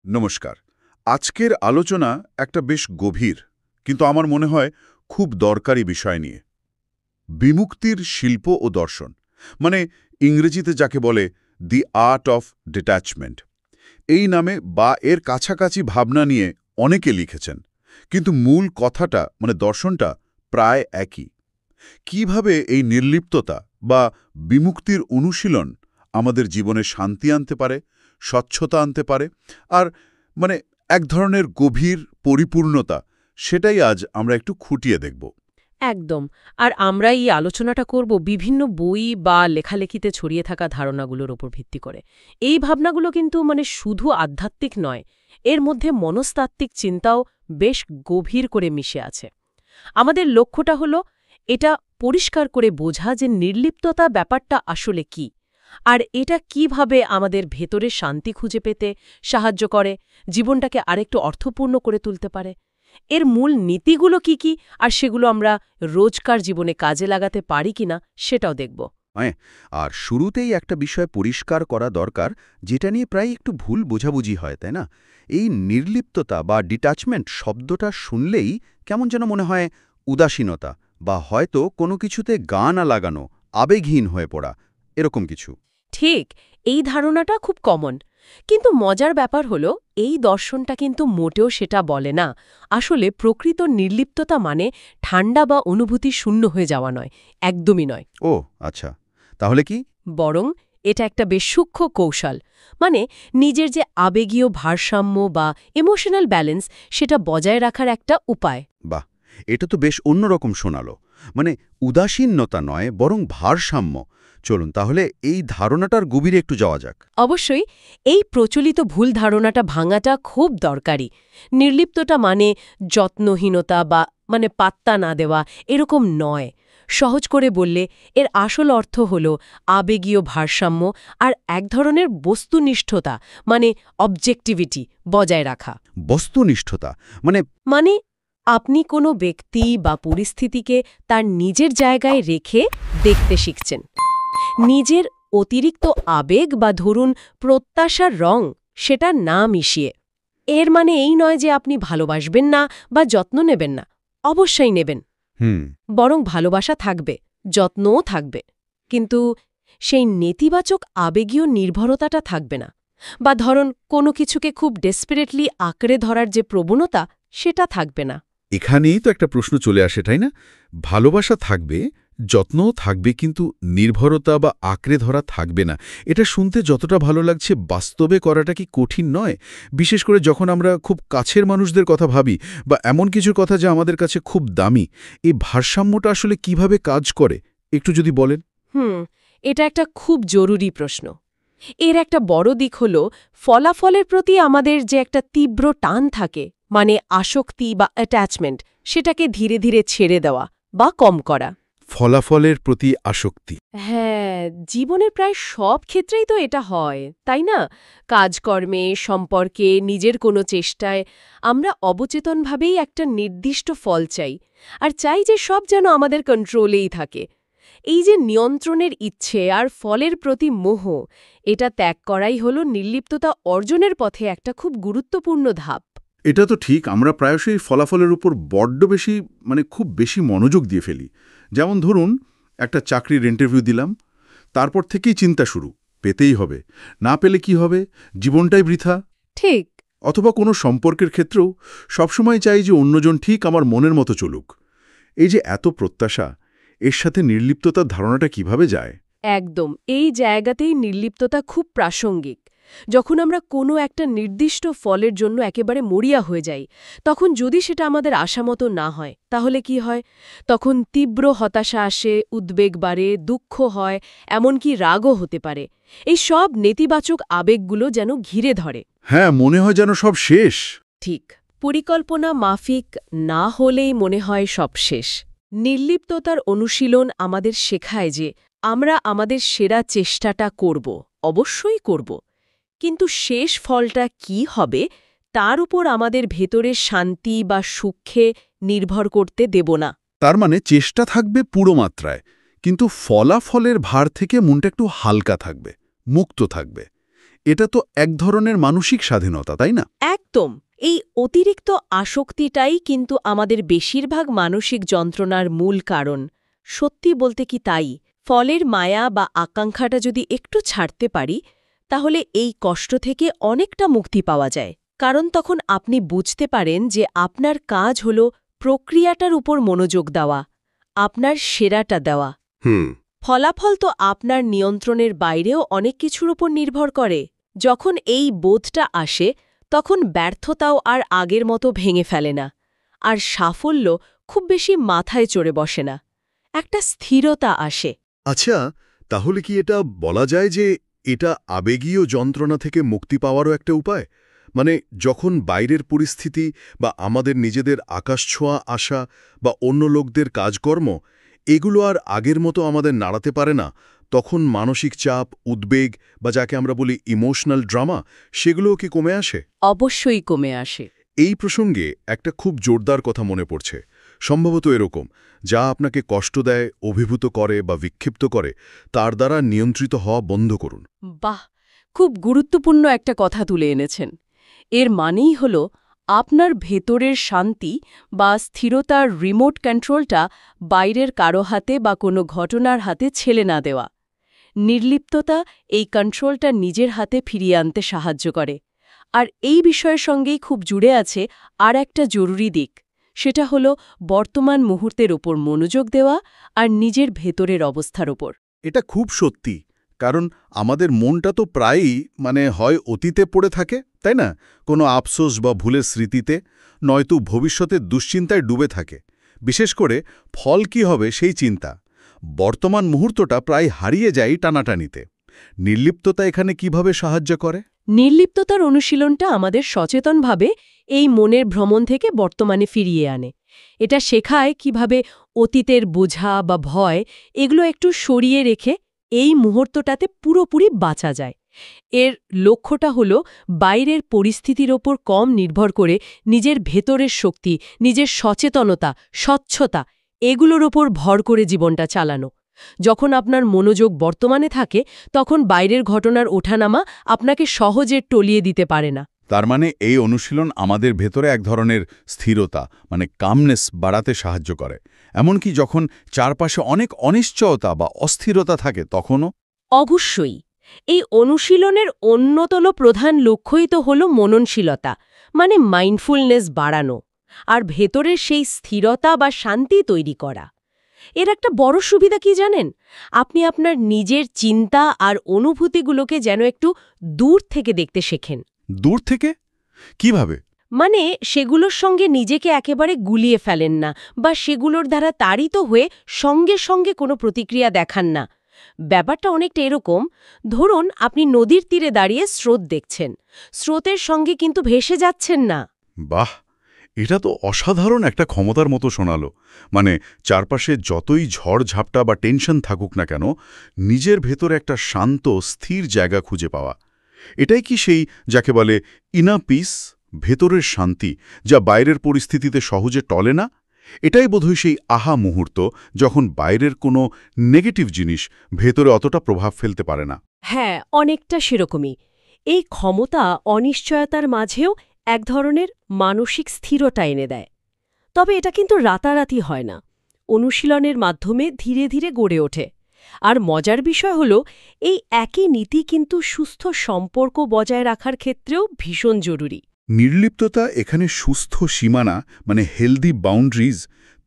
নমস্কার। আজকের আলোচনা একটা বেশ গভীর, কিন্তু আমার মনে হয় খুব দরকারি বিষয় নিয়ে। বিমুক্তির শিল্প ও দর্শন, মানে ইংরেজিতে যাকে বলে দি আর্ট অফ ডিট্যাচমেন্ট। এই নামে বা এর কাছাকাছি ভাবনা নিয়ে অনেকে লিখেছেন, কিন্তু মূল কথাটা মানে দর্শনটা প্রায় একই। কিভাবে এই নির্লিপ্ততা বা বিমুক্তির অনুশীলন আমাদের জীবনে শান্তি আনতে পারে, স্বচ্ছতা আনতে পারে, আর মানে এক ধরনের গভীর পরিপূর্ণতা, সেটাই আজ আমরা একটু খুঁটিয়ে দেখব। একদম। আর আমরা এই আলোচনাটা করব বিভিন্ন বই বা লেখালেখিতে ছড়িয়ে থাকা ধারণাগুলোর উপর ভিত্তি করে। এই ভাবনাগুলো কিন্তু শুধু আধ্যাত্মিক নয়, এর মধ্যে মনস্তাত্ত্বিক চিন্তাও বেশ গভীর করে মিশে আছে। আমাদের লক্ষ্যটা হলো এটা পরিষ্কার করে বোঝা যে নির্লিপ্ততা ব্যাপারটা আসলে কি, আর এটা কিভাবে আমাদের ভেতরে শান্তি খুঁজে পেতে সাহায্য করে, জীবনটাকে আরেকটু অর্থপূর্ণ করে তুলতে পারে। এর মূল নীতিগুলো কি আর সেগুলো আমরা রোজকার জীবনে কাজে লাগাতে পারি কিনা সেটাও দেখব। হ্যাঁ, আর শুরুতেই একটা বিষয় পরিষ্কার করা দরকার, যেটা নিয়ে প্রায় একটু ভুল বোঝাবুঝি হয়, তাই না? এই নির্লিপ্ততা বা ডিট্যাচমেন্ট শব্দটা শুনলেই কেমন যেন মনে হয় উদাসীনতা, বা হয়তো কোনো কিছুতে গা না লাগানো, আবেগহীন হয়ে পড়া, এরকম কিছু। ঠিক, এই ধারণাটা খুব কমন। কিন্তু মজার ব্যাপার হলো এই দর্শনটা কিন্তু মোটেও সেটা বলে না। আসলে প্রকৃত নির্লিপ্ততা মানে ঠান্ডা বা অনুভূতি শূন্য হয়ে যাওয়া নয়, একদমই নয়। ও আচ্ছা, তাহলে কি? বরং এটা একটা বেশ সূক্ষ্ম কৌশল। মানে নিজের যে আবেগীয় ভারসাম্য বা ইমোশনাল ব্যালেন্স, সেটা বজায় রাখার একটা উপায়। বাহ, এটা তো বেশ অন্যরকম শোনালো। মানে উদাসীনতা নয়, বরং ভারসাম্য। চলুন তাহলে এই ধারণাটার গভীরে একটু যাওয়া যাক। অবশ্যই এই প্রচলিত ভুল ধারণাটা ভাঙাটা খুব দরকারি। নির্লিপ্ততা মানে যত্নহীনতা বা পাত্তা না দেওয়া, এরকম নয়। সহজ করে বললে এর আসল অর্থ হল আবেগীয় ভারসাম্য আর এক ধরনের বস্তুনিষ্ঠতা, মানে অবজেক্টিভিটি বজায় রাখা। বস্তুনিষ্ঠতা মানে? মানে আপনি কোনো ব্যক্তি বা পরিস্থিতিকে তার নিজের জায়গায় রেখে দেখতে শিখছেন। নিজের অতিরিক্ত আবেগ বা ধরুন প্রত্যাশার রং সেটা না মিশিয়ে। এর মানে এই নয় যে আপনি ভালোবাসবেন না বা যত্ন নেবেন না, অবশ্যই নেবেন। বরং ভালোবাসা থাকবে, যত্নও থাকবে, কিন্তু সেই নেতিবাচক আবেগীয় নির্ভরতাটা থাকবে না। বা ধরুন কোনো কিছুকে খুব ডেসপারেটলি আঁকড়ে ধরার যে প্রবণতা, সেটা থাকবে না। এখানেই তো একটা প্রশ্ন চলে আসে, তাই না? ভালোবাসা থাকবে, যত্নও থাকবে, কিন্তু নির্ভরতা বা আঁকড়ে ধরা থাকবে না। এটা শুনতে যতটা ভালো লাগছে, বাস্তবে করাটা কি কঠিন নয়? বিশেষ করে যখন আমরা খুব কাছের মানুষদের কথা ভাবি, বা এমন কিছুর কথা যা আমাদের কাছে খুব দামি। এই ভারসাম্যটা আসলে কিভাবে কাজ করে একটু যদি বলেন। এটা একটা খুব জরুরি প্রশ্ন। এর একটা বড় দিক হল ফলাফলের প্রতি আমাদের যে একটা তীব্র টান থাকে, মানে আসক্তি বা অ্যাটাচমেন্ট, সেটাকে ধীরে ধীরে ছেড়ে দেওয়া বা কম করা। ফলাফলের প্রতি আসক্তি? হ্যাঁ, জীবনের প্রায় সব ক্ষেত্রেই তো এটা হয়, তাই না? কাজকর্মে, সম্পর্কে, নিজের কোনো চেষ্টায় আমরা অবচেতনভাবেই একটা নির্দিষ্ট ফল চাই, আর চাই যে সব যেন আমাদের কন্ট্রোলেই থাকে। এই যে নিয়ন্ত্রণের ইচ্ছে আর ফলের প্রতি মোহ, এটা ত্যাগ করাই হলো নির্লিপ্ততা অর্জনের পথে একটা খুব গুরুত্বপূর্ণ ধাপ। এটা তো ঠিক, আমরা প্রায়শই ফলাফলের উপর বড্ড বেশি খুব বেশি মনোযোগ দিয়ে ফেলি। যেমন ধরুন, একটা চাকরির ইন্টারভিউ দিলাম, তারপর থেকেই চিন্তা শুরু, পেতেই হবে, না পেলে কি হবে, জীবনটাই বৃথা। ঠিক। অথবা কোনো সম্পর্কের ক্ষেত্রেও সবসময় চাই যে অন্যজন ঠিক আমার মনের মতো চলুক। এই যে এত প্রত্যাশা, এর সাথে নির্লিপ্ততার ধারণাটা কিভাবে যায়? একদম, এই জায়গাতেই নির্লিপ্ততা খুব প্রাসঙ্গিক। যখন আমরা কোনো একটা নির্দিষ্ট ফলের জন্য একেবারে মরিয়া হয়ে যাই, তখন যদি সেটা আমাদের আশামতো না হয়, তাহলে কি হয়? তখন তীব্র হতাশা আসে, উদ্বেগ বাড়ে, দুঃখ হয়, এমনকি রাগও হতে পারে। এই সব নেতিবাচক আবেগগুলো যেন ঘিরে ধরে। হ্যাঁ, মনে হয় যেন সব শেষ। ঠিক, পরিকল্পনা মাফিক না হলেই মনে হয় সব শেষ। নির্লিপ্ততার অনুশীলন আমাদের শেখায় যে আমরা আমাদের সেরা চেষ্টাটা করব, অবশ্যই করব, কিন্তু শেষ ফলটা কি হবে তার উপর আমাদের ভেতরের শান্তি বা সুখে নির্ভর করতে দেব না। তার মানে চেষ্টা থাকবে পুরো মাত্রায়, কিন্তু ফলাফলের ভার থেকে মনটা একটু হালকা থাকবে, মুক্ত থাকবে। এটা তো এক ধরনের মানসিক স্বাধীনতা, তাই না? একদম। এই অতিরিক্ত আসক্তিটাই কিন্তু আমাদের বেশিরভাগ মানসিক যন্ত্রণার মূল কারণ। সত্যি বলতে কি তাই। ফলের মায়া বা আকাঙ্ক্ষাটা যদি একটু ছাড়তে পারি, তাহলে এই কষ্ট থেকে অনেকটা মুক্তি পাওয়া যায়। কারণ তখন আপনি বুঝতে পারেন যে আপনার কাজ হল প্রক্রিয়াটার উপর মনোযোগ দেওয়া, আপনার সেরাটা দেওয়া। ফলাফল তো আপনার নিয়ন্ত্রণের বাইরেও অনেক কিছুর উপর নির্ভর করে। যখন এই বোধটা আসে, তখন ব্যর্থতাও আর আগের মতো ভেঙে ফেলে না, আর সাফল্য খুব বেশি মাথায় চড়ে বসে না। একটা স্থিরতা আসে। আচ্ছা, তাহলে কি এটা বলা যায় যে এটা আবেগীয় যন্ত্রণা থেকে মুক্তি পাওয়ারও একটা উপায়? মানে যখন বাইরের পরিস্থিতি বা আমাদের নিজেদের আকাশছোঁয়া আশা বা অন্য লোকদের কাজকর্ম এগুলো আর আগের মতো আমাদের নাড়াতে পারে না, তখন মানসিক চাপ, উদ্বেগ বা যাকে আমরা বলি ইমোশনাল ড্রামা, সেগুলোও কি কমে আসে? অবশ্যই কমে আসে। এই প্রসঙ্গে একটা খুব জোরদার কথা মনে পড়ছে, সম্ভবত এরকম, যা আপনাকে কষ্ট দেয়, অভিভূত করে বা বিক্ষিপ্ত করে, তার দ্বারা নিয়ন্ত্রিত হওয়া বন্ধ করুন। বাহ, খুব গুরুত্বপূর্ণ একটা কথা তুলে এনেছেন। এর মানেই হল আপনার ভেতরের শান্তি বা স্থিরতার রিমোট কন্ট্রোলটা বাইরের কারো হাতে বা কোনো ঘটনার হাতে ছেড়ে না দেওয়া। নির্লিপ্ততা এই কন্ট্রোলটা নিজের হাতে ফিরিয়ে আনতে সাহায্য করে। আর এই বিষয়ের সঙ্গেই খুব জুড়ে আছে আর একটা জরুরি দিক, সেটা হল বর্তমান মুহূর্তের ওপর মনোযোগ দেওয়া আর নিজের ভেতরের অবস্থার ওপর। এটা খুব সত্যি, কারণ আমাদের মনটা তো প্রায়ই হয় অতীতে পড়ে থাকে, তাই না? কোনো আফসোস বা ভুলের স্মৃতিতে, নয়তো ভবিষ্যতের দুশ্চিন্তায় ডুবে থাকে। বিশেষ করে ফল কি হবে সেই চিন্তা। বর্তমান মুহূর্তটা প্রায় হারিয়ে যায় টানাটানিতে। নির্লিপ্ততা এখানে কিভাবে সাহায্য করে? নির্লিপ্ততার অনুশীলনটা আমাদের সচেতনভাবে এই মনের ভ্রমণ থেকে বর্তমানে ফিরিয়ে আনে। এটা শেখায় কিভাবে অতীতের বোঝা বা ভয় এগুলো একটু সরিয়ে রেখে এই মুহূর্তটাতে পুরোপুরি বাঁচা যায়। এর লক্ষ্যটা হল বাইরের পরিস্থিতির ওপর কম নির্ভর করে নিজের ভেতরের শক্তি, নিজের সচেতনতা, স্বচ্ছতা এগুলোর ওপর ভর করে জীবনটা চালানো। যখন আপনার মনোযোগ বর্তমানে থাকে, তখন বাইরের ঘটনার ওঠানামা আপনাকে সহজে টলিয়ে দিতে পারে না। তার মানে এই অনুশীলন আমাদের ভেতরে এক ধরনের স্থিরতা, কামনেস বাড়াতে সাহায্য করে। এমনকি যখন চারপাশে অনেক অনিশ্চয়তা বা অস্থিরতা থাকে তখনও। অবশ্যই। এই অনুশীলনের অন্যতম প্রধান লক্ষ্যই তো হল মননশীলতা, মাইন্ডফুলনেস বাড়ানো আর ভেতরের সেই স্থিরতা বা শান্তি তৈরি করা। এর একটা বড় সুবিধা কি জানেন? আপনি আপনার নিজের চিন্তা আর অনুভূতিগুলোকে যেন একটু দূর থেকে দেখতে শেখেন। দূর থেকে? কিভাবে? সেগুলোর সঙ্গে নিজেকে একেবারে গুলিয়ে ফেলেন না, বা সেগুলোর দ্বারা তাড়িত হয়ে সঙ্গে সঙ্গে কোনো প্রতিক্রিয়া দেখান না। ব্যাপারটা অনেকটা এরকম, ধরুন আপনি নদীর তীরে দাঁড়িয়ে স্রোত দেখছেন, স্রোতের সঙ্গে কিন্তু ভেসে যাচ্ছেন না। বাহ, এটা তো অসাধারণ একটা ক্ষমতার মতো শোনালো। চারপাশে যতই ঝড় ঝাপটা বা টেনশন থাকুক না কেন, নিজের ভেতরে একটা শান্ত স্থির জায়গা খুঁজে পাওয়া, এটাই কি সেই যাকে বলে ইনার পিস, ভেতরের শান্তি, যা বাইরের পরিস্থিতিতে সহজে টলে না? এটাই বোধহয় সেই আহা মুহূর্ত, যখন বাইরের কোনো নেগেটিভ জিনিস ভেতরে অতটা প্রভাব ফেলতে পারে না। হ্যাঁ, অনেকটা সেরকমই। এই ক্ষমতা অনিশ্চয়তার মাঝেও এক ধরনের মানসিক স্থিরতা এনে দেয়। তবে এটা কিন্তু রাতারাতি হয় না, অনুশীলনের মাধ্যমে ধীরে ধীরে গড়ে ওঠে। আর মজার বিষয় হল, এই একই নীতি কিন্তু সুস্থ সম্পর্ক বজায় রাখার ক্ষেত্রেও ভীষণ জরুরি। নির্লিপ্ততা এখানে সুস্থ সীমানা, হেলদি বাউন্ডারিজ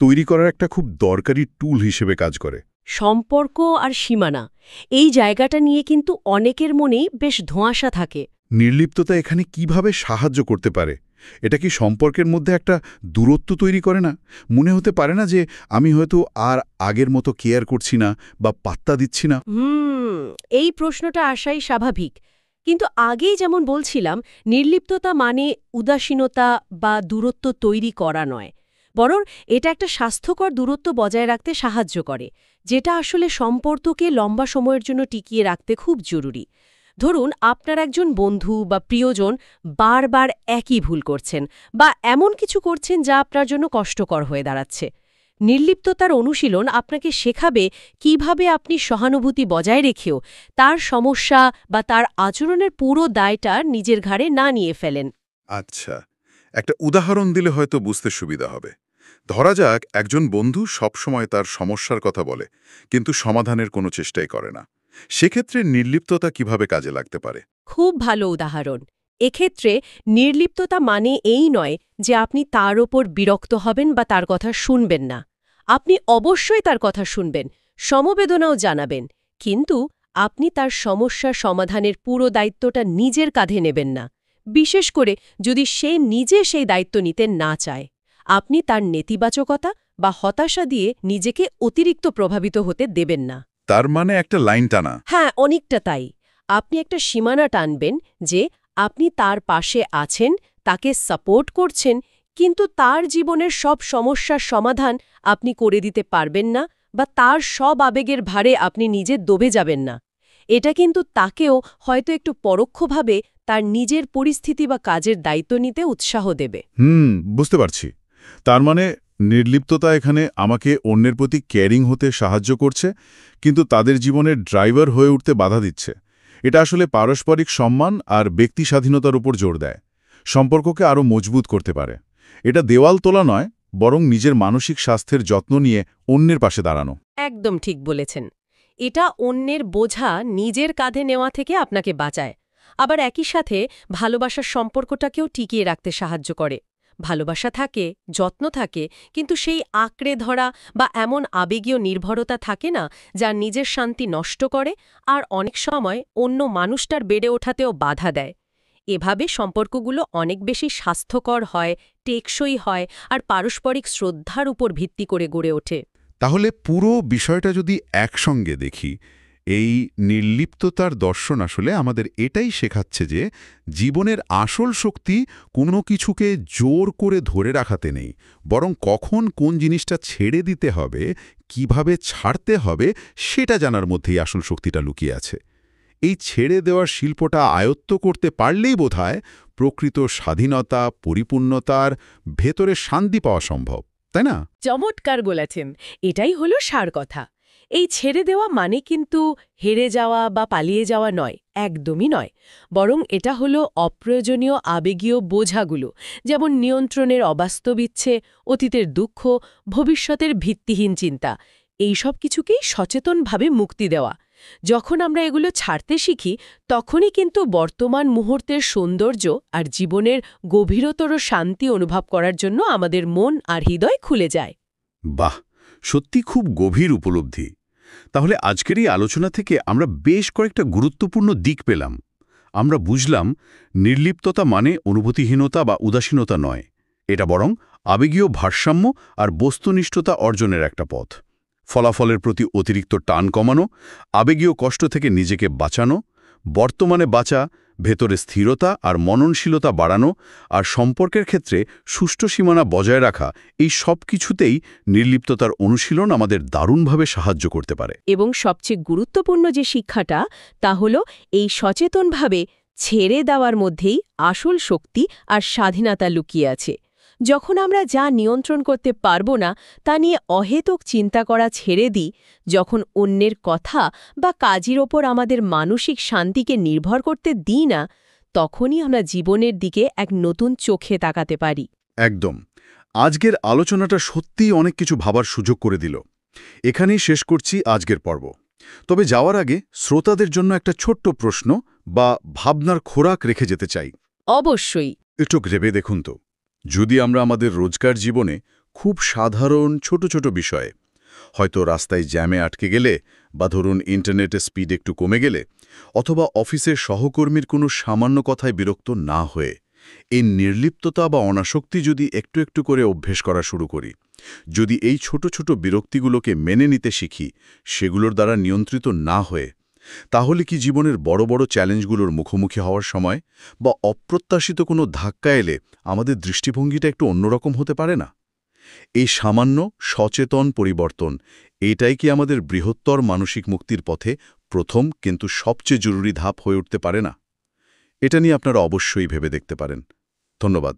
তৈরি করার একটা খুব দরকারি টুল হিসেবে কাজ করে। সম্পর্ক আর সীমানা, এই জায়গাটা নিয়ে কিন্তু অনেকের মনেই বেশ ধোঁয়াশা থাকে। নির্লিপ্ততা এখানে কিভাবে সাহায্য করতে পারে? এটা কি সম্পর্কের মধ্যে একটা দূরত্ব তৈরি করে না? মনে হতে পারে না যে আমি হয়তো আর আগের মতো কেয়ার করছি না বা পাত্তা দিচ্ছি না? এই প্রশ্নটা আসাই স্বাভাবিক। কিন্তু আগেই যেমন বলছিলাম, নির্লিপ্ততা মানে উদাসীনতা বা দূরত্ব তৈরি করা নয়, বরং এটা একটা স্বাস্থ্যকর দূরত্ব বজায় রাখতে সাহায্য করে, যেটা আসলে সম্পর্ককে লম্বা সময়ের জন্য টিকিয়ে রাখতে খুব জরুরি। ধরুন আপনার একজন বন্ধু বা প্রিয়জন বারবার একই ভুল করছেন বা এমন কিছু করছেন যা আপনার জন্য কষ্টকর হয়ে দাঁড়াচ্ছে। নির্লিপ্ততার অনুশীলন আপনাকে শেখাবে কিভাবে আপনি সহানুভূতি বজায় রেখেও তার সমস্যা বা তার আচরণের পুরো দায়টা নিজের ঘাড়ে না নিয়ে ফেলেন। আচ্ছা, একটা উদাহরণ দিলে হয়তো বুঝতে সুবিধা হবে। ধরা যাক একজন বন্ধু সবসময় তার সমস্যার কথা বলে, কিন্তু সমাধানের কোনো চেষ্টাই করে না। সেক্ষেত্রে নির্লিপ্ততা কিভাবে কাজে লাগতে পারে? খুব ভালো উদাহরণ। এক্ষেত্রে নির্লিপ্ততা মানে এই নয় যে আপনি তার ওপর বিরক্ত হবেন বা তার কথা শুনবেন না। আপনি অবশ্যই তার কথা শুনবেন, সমবেদনাও জানাবেন, কিন্তু আপনি তার সমস্যা সমাধানের পুরো দায়িত্বটা নিজের কাঁধে নেবেন না, বিশেষ করে যদি সে নিজে সেই দায়িত্ব নিতে না চায়। আপনি তার নেতিবাচকতা বা হতাশা দিয়ে নিজেকে অতিরিক্ত প্রভাবিত হতে দেবেন না। তার মানে একটা লাইন টানা। হ্যাঁ, অনেকটা তাই। আপনি একটা সীমানা টানবেন যে আপনি তার পাশে আছেন, তাকে সাপোর্ট করছেন, কিন্তু তার জীবনের সব সমস্যার সমাধান আপনি করে দিতে পারবেন না বা তার সব আবেগের ভারে আপনি নিজে দবে যাবেন না। এটা কিন্তু তাকেও হয়তো একটু পরোক্ষভাবে তার নিজের পরিস্থিতি বা কাজের দায়িত্ব নিতে উৎসাহ দেবে। বুঝতে পারছি। তার মানে নির্লিপ্ততা এখানে আমাকে অন্যের প্রতি কেয়ারিং হতে সাহায্য করছে, কিন্তু তাদের জীবনের ড্রাইভার হয়ে উঠতে বাধা দিচ্ছে। এটা আসলে পারস্পরিক সম্মান আর ব্যক্তি স্বাধীনতার উপর জোর দেয়, সম্পর্ককে আরও মজবুত করতে পারে। এটা দেওয়াল তোলা নয়, বরং নিজের মানসিক স্বাস্থ্যের যত্ন নিয়ে অন্যের পাশে দাঁড়ানো। একদম ঠিক বলেছেন। এটা অন্যের বোঝা নিজের কাঁধে নেওয়া থেকে আপনাকে বাঁচায়, আবার একই সাথে ভালোবাসার সম্পর্কটাকেও টিকিয়ে রাখতে সাহায্য করে। ভালোবাসা থাকে, যত্ন থাকে, কিন্তু সেই আঁকড়ে ধরা বা এমন আবেগীয় নির্ভরতা থাকে না যা নিজের শান্তি নষ্ট করে আর অনেক সময় অন্য মানুষটার বেড়ে ওঠাতেও বাধা দেয়। এভাবে সম্পর্কগুলো অনেক বেশি স্বাস্থ্যকর হয়, টেকসই হয় আর পারস্পরিক শ্রদ্ধার উপর ভিত্তি করে গড়ে ওঠে। তাহলে পুরো বিষয়টা যদি একসঙ্গে দেখি, এই নির্লিপ্ততার দর্শন আসলে আমাদের এটাই শেখাচ্ছে যে জীবনের আসল শক্তি কোনো কিছুকে জোর করে ধরে রাখাতে নেই, বরং কখন কোন জিনিসটা ছেড়ে দিতে হবে, কিভাবে ছাড়তে হবে, সেটা জানার মধ্যেই আসল শক্তিটা লুকিয়ে আছে। এই ছেড়ে দেওয়ার শিল্পটা আয়ত্ত করতে পারলেই বোধহয় প্রকৃত স্বাধীনতা, পরিপূর্ণতার ভেতরে শান্তি পাওয়া সম্ভব, তাই না? চমৎকার বলেছেন। এটাই হলো সার কথা। এই ছেড়ে দেওয়া মানে কিন্তু হেরে যাওয়া বা পালিয়ে যাওয়া নয়, একদমই নয়। বরং এটা হলো অপ্রয়োজনীয় আবেগীয় বোঝাগুলো, যেমন নিয়ন্ত্রণের অবাস্তব ইচ্ছে, অতীতের দুঃখ, ভবিষ্যতের ভিত্তিহীন চিন্তা, এই সব কিছুকেই সচেতনভাবে মুক্তি দেওয়া। যখন আমরা এগুলো ছাড়তে শিখি, তখনই কিন্তু বর্তমান মুহূর্তের সৌন্দর্য আর জীবনের গভীরতর শান্তি অনুভব করার জন্য আমাদের মন আর হৃদয় খুলে যায়। বাহ, সত্যি খুব গভীর উপলব্ধি। তাহলে আজকের এই আলোচনা থেকে আমরা বেশ কয়েকটা গুরুত্বপূর্ণ দিক পেলাম। আমরা বুঝলাম নির্লিপ্ততা মানে অনুভূতিহীনতা বা উদাসীনতা নয়, এটা বরং আবেগীয় ভারসাম্য আর বস্তুনিষ্ঠতা অর্জনের একটা পথ। ফলাফলের প্রতি অতিরিক্ত টান কমানো, আবেগীয় কষ্ট থেকে নিজেকে বাঁচানো, বর্তমানে বাঁচা, ভেতরে স্থিরতা আর মননশীলতা বাড়ানো, আর সম্পর্কের ক্ষেত্রে সুষ্ঠু সীমানা বজায় রাখা, এই সব কিছুতেই নির্লিপ্ততার অনুশীলন আমাদের দারুণভাবে সাহায্য করতে পারে। এবং সবচেয়ে গুরুত্বপূর্ণ যে শিক্ষাটা, তা হল এই সচেতনভাবে ছেড়ে দেওয়ার মধ্যেই আসল শক্তি আর স্বাধীনতা লুকিয়ে আছে। যখন আমরা যা নিয়ন্ত্রণ করতে পারবো না তা নিয়ে অহেতুক চিন্তা করা ছেড়ে দিই, যখন অন্যের কথা বা কাজের ওপর আমাদের মানসিক শান্তিকে নির্ভর করতে দিই না, তখনই আমরা জীবনের দিকে এক নতুন চোখে তাকাতে পারি। একদম। আজকের আলোচনাটা সত্যিই অনেক কিছু ভাবার সুযোগ করে দিল। এখানেই শেষ করছি আজকের পর্ব। তবে যাওয়ার আগে শ্রোতাদের জন্য একটা ছোট্ট প্রশ্ন বা ভাবনার খোরাক রেখে যেতে চাই। অবশ্যই। একটু ভেবে দেখুন তো, যদি আমরা আমাদের রোজকার জীবনে খুব সাধারণ ছোট ছোট বিষয়ে, হয়তো রাস্তায় জ্যামে আটকে গেলে, বা ধরুন ইন্টারনেটের স্পিড একটু কমে গেলে, অথবা অফিসের সহকর্মীর কোনো সামান্য কথায় বিরক্ত না হয়ে এই নির্লিপ্ততা বা অনাসক্তি যদি একটু একটু করে অভ্যেস করা শুরু করি, যদি এই ছোট ছোট বিরক্তিগুলোকে মেনে নিতে শিখি, সেগুলোর দ্বারা নিয়ন্ত্রিত না হয়ে, তাহলে কি জীবনের বড় বড় চ্যালেঞ্জগুলোর মুখোমুখি হওয়ার সময় বা অপ্রত্যাশিত কোনো ধাক্কা এলে আমাদের দৃষ্টিভঙ্গিটা একটু অন্যরকম হতে পারে না? এই সামান্য সচেতন পরিবর্তন, এটাই কি আমাদের বৃহত্তর মানসিক মুক্তির পথে প্রথম কিন্তু সবচেয়ে জরুরি ধাপ হয়ে উঠতে পারে না? এটা নিয়ে আপনারা অবশ্যই ভেবে দেখতে পারেন। ধন্যবাদ।